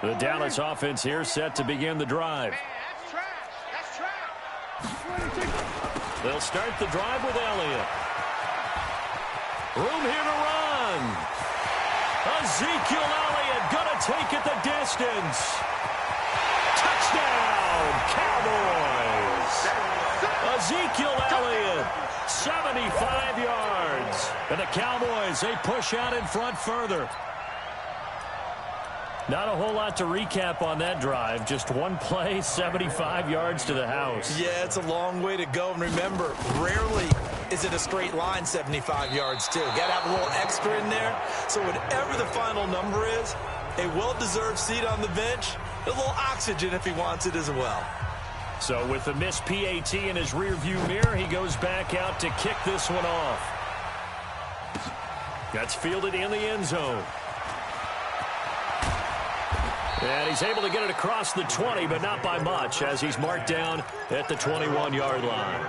The Dallas offense here set to begin the drive. They'll start the drive with Elliott. Room here to run. Ezekiel Elliott going to take it the distance. Touchdown, Cowboys. Ezekiel Elliott, 75 yards. And the Cowboys, they push out in front further. Not a whole lot to recap on that drive. Just one play, 75 yards to the house. Yeah, it's a long way to go. And remember, rarely is it a straight line 75 yards, too. Got to have a little extra in there. So whatever the final number is, a well-deserved seat on the bench, a little oxygen if he wants it as well. So with the missed PAT in his rearview mirror, he goes back out to kick this one off. That's fielded in the end zone. And he's able to get it across the 20, but not by much, as he's marked down at the 21-yard line.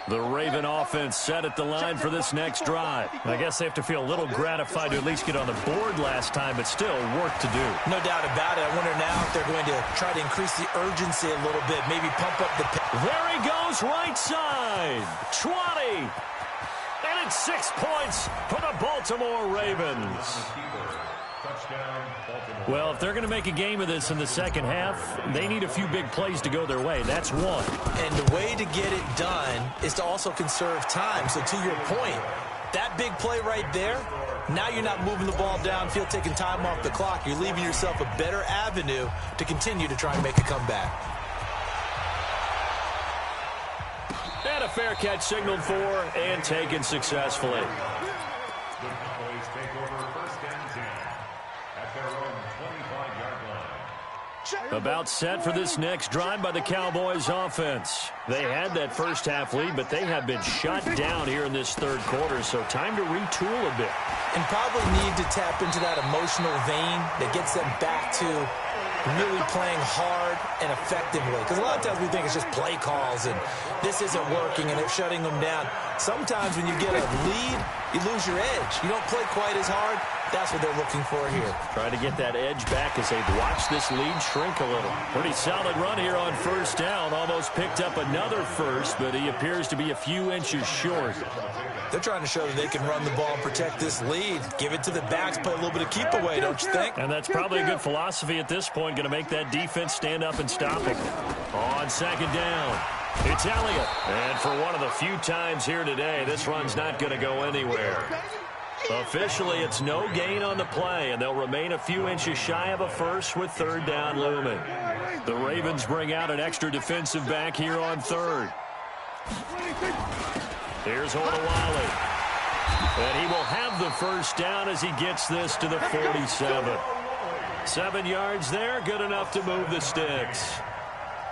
The Raven offense set at the line for this next drive. I guess they have to feel a little gratified to at least get on the board last time, but still work to do. No doubt about it. I wonder now if they're going to try to increase the urgency a little bit, maybe pump up the pace. There he goes, right side. 20. And it's 6 points for the Baltimore Ravens. Well, if they're going to make a game of this in the second half, they need a few big plays to go their way. That's one. And the way to get it done is to also conserve time. So to your point, that big play right there, now you're not moving the ball downfield, taking time off the clock. You're leaving yourself a better avenue to continue to try and make a comeback. And a fair catch signaled for and taken successfully. About set for this next drive by the Cowboys offense. They had that first half lead, but they have been shut down here in this third quarter, so time to retool a bit. And probably need to tap into that emotional vein that gets them back to really playing hard and effectively. Because a lot of times we think it's just play calls and this isn't working and it's shutting them down. Sometimes when you get a lead, you lose your edge. You don't play quite as hard. That's what they're looking for here. Trying to get that edge back as they've watched this lead shrink a little. Pretty solid run here on first down. Almost picked up another first, but he appears to be a few inches short. They're trying to show that they can run the ball and protect this lead. Give it to the backs, play a little bit of keep away, don't you think? And that's probably a good philosophy at this point. Going to make that defense stand up and stop him. On second down, it's Elliott. And for one of the few times here today, this run's not going to go anywhere. Officially, it's no gain on the play, and they'll remain a few inches shy of a first with third down looming. The Ravens bring out an extra defensive back here on third. Here's Olawale. And he will have the first down as he gets this to the 47. 7 yards there, good enough to move the sticks.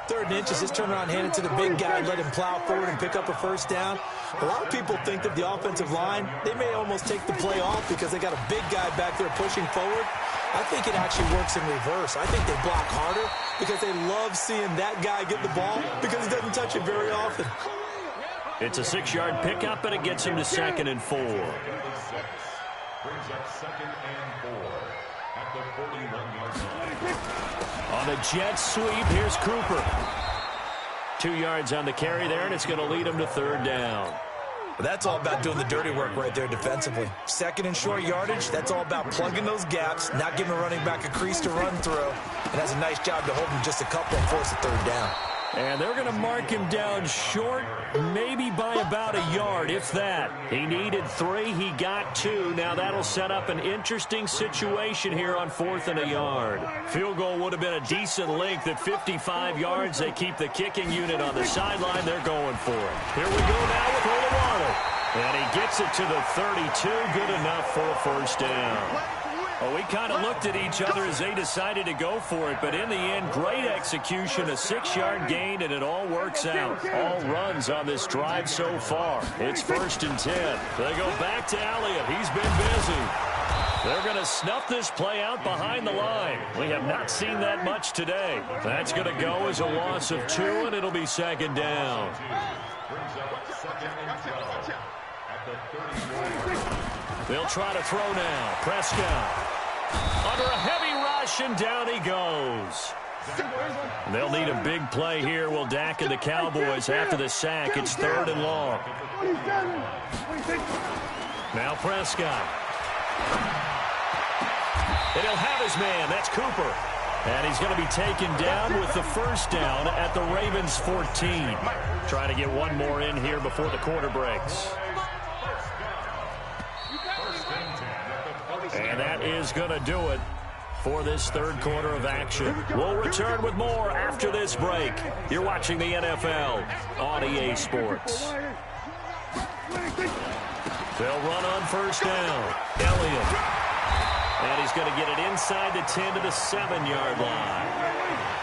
3rd and inches, just turn around, hand it to the big guy, let him plow forward and pick up a first down. A lot of people think that the offensive line, they may almost take the play off because they got a big guy back there pushing forward. I think it actually works in reverse. I think they block harder because they love seeing that guy get the ball because he doesn't touch it very often. It's a 6-yard pickup, and it gets him to 2nd and 4. Brings up 2nd and 4 at the 41-yard line. On the jet sweep, here's Cooper. 2 yards on the carry there, and it's going to lead him to third down. That's all about doing the dirty work right there defensively. 2nd and short yardage, that's all about plugging those gaps, not giving a running back a crease to run through, and has a nice job to hold him just a couple and force a third down. And they're going to mark him down short, maybe by about a yard, if that. He needed 3, he got 2. Now that'll set up an interesting situation here on 4th and a yard. Field goal would have been a decent length at 55 yards. They keep the kicking unit on the sideline. They're going for it. Here we go now with Olawale. And he gets it to the 32. Good enough for a first down. Well, we kind of looked at each other as they decided to go for it, but in the end, great execution, a 6-yard gain, and it all works out. All runs on this drive so far. It's 1st and 10. They go back to Elliott. He's been busy. They're going to snuff this play out behind the line. We have not seen that much today. That's going to go as a loss of 2, and it'll be 2nd down. They'll try to throw now. Prescott. under a heavy rush, and down he goes. They'll need a big play here. Will Dak and the Cowboys after the sack. It's 3rd and long. Now Prescott. And he'll have his man. That's Cooper. And he's going to be taken down with the first down at the Ravens' 14. Trying to get one more in here before the quarter breaks. And that is going to do it for this third quarter of action. We'll return with more after this break. You're watching the NFL on EA Sports. They'll run on first down. Elliott. And he's going to get it inside the 10 to the 7-yard line.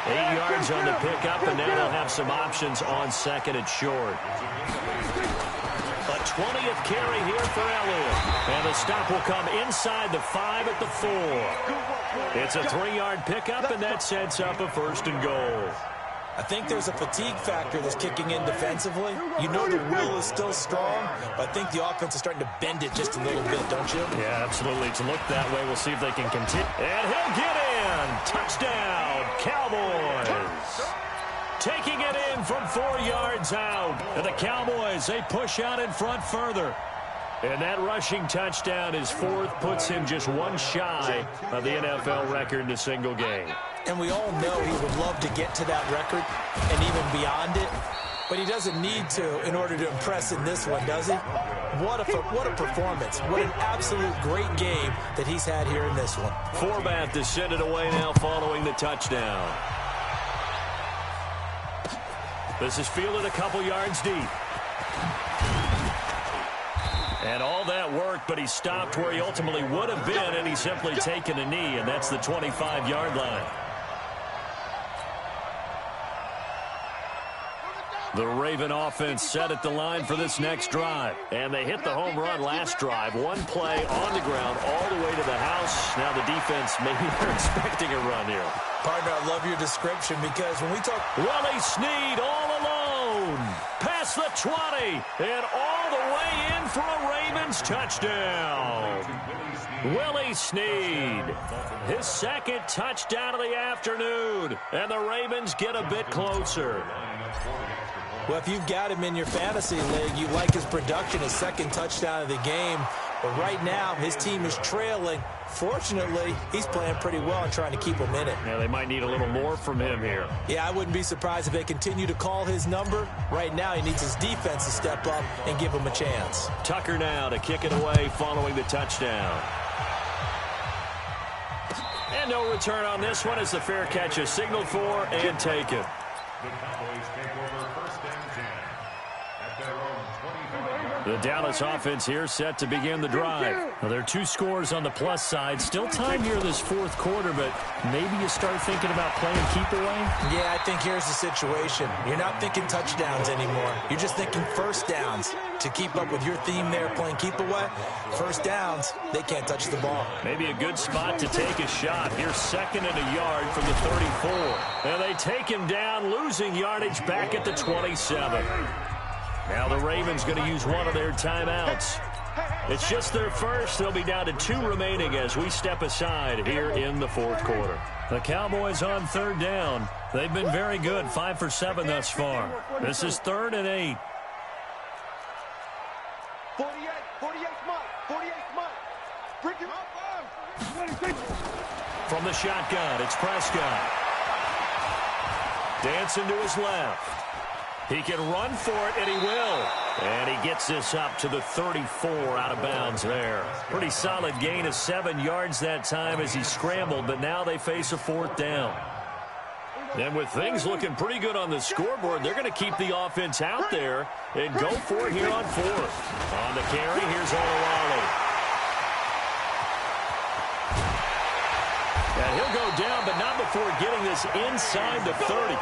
8 yards on the pickup, and now they'll have some options on second and short. A 20th carry here for Elliott. And the stop will come inside the 5 at the 4. It's a 3-yard pickup, and that sets up a 1st and goal. I think there's a fatigue factor that's kicking in defensively. You know the will is still strong, but I think the offense is starting to bend it just a little bit, don't you? Yeah, absolutely. To look that way, we'll see if they can continue. And he'll get in. Touchdown, Cowboys. Taking it in from 4 yards out. And the Cowboys, they push out in front further. And that rushing touchdown is 4th, puts him just one shy of the NFL record in a single game. And we all know he would love to get to that record and even beyond it. But he doesn't need to in order to impress in this one, does he? What a performance. What an absolute great game that he's had here in this one. Forbath to send it away now following the touchdown. This is fielded a couple yards deep. And all that worked, but he stopped where he ultimately would have been, and he's simply taken a knee, and that's the 25-yard line. The Raven offense set at the line for this next drive. And they hit the home run last drive. One play on the ground all the way to the house. Now the defense, maybe they're expecting a run here. Partner, I love your description because when we talk... Willie Snead all alone. Past the 20. And all the way in for a Ravens touchdown. Willie Snead. His second touchdown of the afternoon. And the Ravens get a bit closer. Well, if you've got him in your fantasy league, you like his production, his second touchdown of the game. But right now, his team is trailing. Fortunately, he's playing pretty well and trying to keep him in it. Yeah, they might need a little more from him here. Yeah, I wouldn't be surprised if they continue to call his number. Right now, he needs his defense to step up and give him a chance. Tucker now to kick it away following the touchdown. And no return on this one as the fair catch is signaled for and taken. The Cowboys take over first and 10 at their own 25. The Dallas offense here set to begin the drive. Well, there are 2 scores on the plus side. Still time here this fourth quarter, but maybe you start thinking about playing keep away? Yeah, I think here's the situation. You're not thinking touchdowns anymore. You're just thinking first downs. To keep up with your theme there, playing keep away, first downs, they can't touch the ball. Maybe a good spot to take a shot. Here's 2nd and a yard from the 34. And they take him down, losing yardage back at the 27. Now the Ravens going to use one of their timeouts. It's just their first. They'll be down to 2 remaining as we step aside here in the fourth quarter. The Cowboys on 3rd down. They've been very good, 5 for 7 thus far. This is 3rd and 8. 48 Mike. Bring him up. From the shotgun, it's Prescott. Dancing to his left. He can run for it, and he will. And he gets this up to the 34 out of bounds there. Pretty solid gain of 7 yards that time as he scrambled, but now they face a 4th down. And with things looking pretty good on the scoreboard, they're going to keep the offense out there and go for it here on 4th. On the carry, here's Olawale. And he'll go down, but not before getting this inside the 30.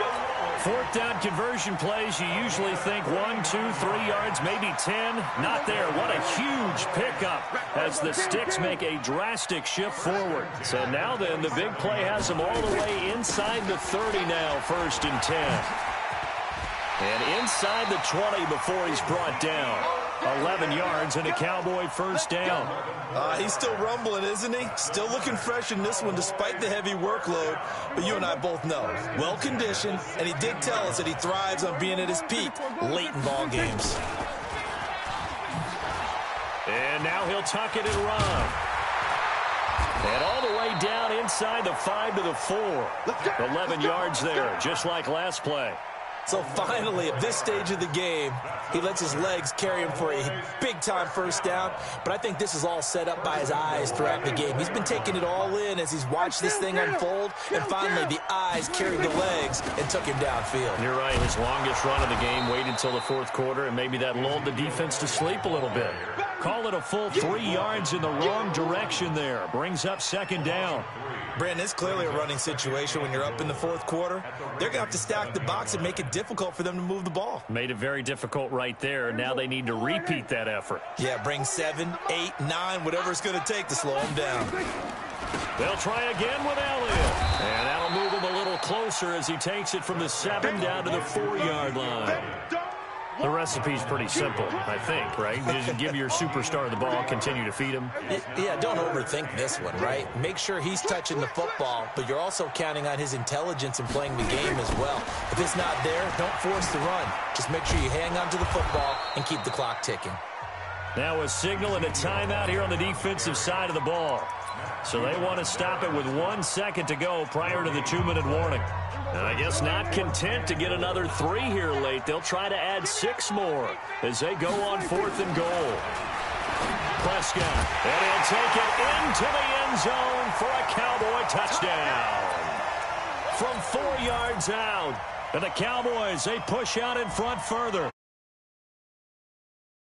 4th down conversion plays, you usually think 1, 2, 3 yards, maybe 10. Not there. What a huge pickup as the Sticks make a drastic shift forward. So now then, the big play has them all the way inside the 30 now, 1st and 10. And inside the 20 before he's brought down. 11 yards and a Cowboy first down. He's still rumbling, isn't he? Still looking fresh in this one despite the heavy workload. But you and I both know, well-conditioned, and he did tell us that he thrives on being at his peak late in ball games. And now he'll tuck it and run. And all the way down inside the 5 to the 4. 11 yards there, just like last play. So finally, at this stage of the game, he lets his legs carry him for a big-time first down. But I think this is all set up by his eyes throughout the game. He's been taking it all in as he's watched this thing unfold. And finally, the eyes carried the legs and took him downfield. You're right. His longest run of the game waited until the fourth quarter, and maybe that lulled the defense to sleep a little bit. Call it a full 3 yards in the wrong direction there. Brings up second down. Brandon, it's clearly a running situation when you're up in the fourth quarter. They're going to have to stack the box and make it difficult for them to move the ball. Made it very difficult right there. Now they need to repeat that effort. Yeah, bring 7, 8, 9, whatever it's going to take to slow them down. They'll try again with Elliott. And that'll move him a little closer as he takes it from the 7 down to the 4-yard line. The recipe's pretty simple, I think, right? Just give your superstar the ball, continue to feed him. Yeah, don't overthink this one, right? Make sure he's touching the football, but you're also counting on his intelligence in playing the game as well. If it's not there, don't force the run. Just make sure you hang on to the football and keep the clock ticking. Now a signal and a timeout here on the defensive side of the ball. So they want to stop it with 1 second to go prior to the 2-minute warning. And I guess not content to get another 3 here late. They'll try to add 6 more as they go on 4th and goal. Prescott, and he'll take it into the end zone for a Cowboy touchdown. From 4 yards out. And the Cowboys, they push out in front further.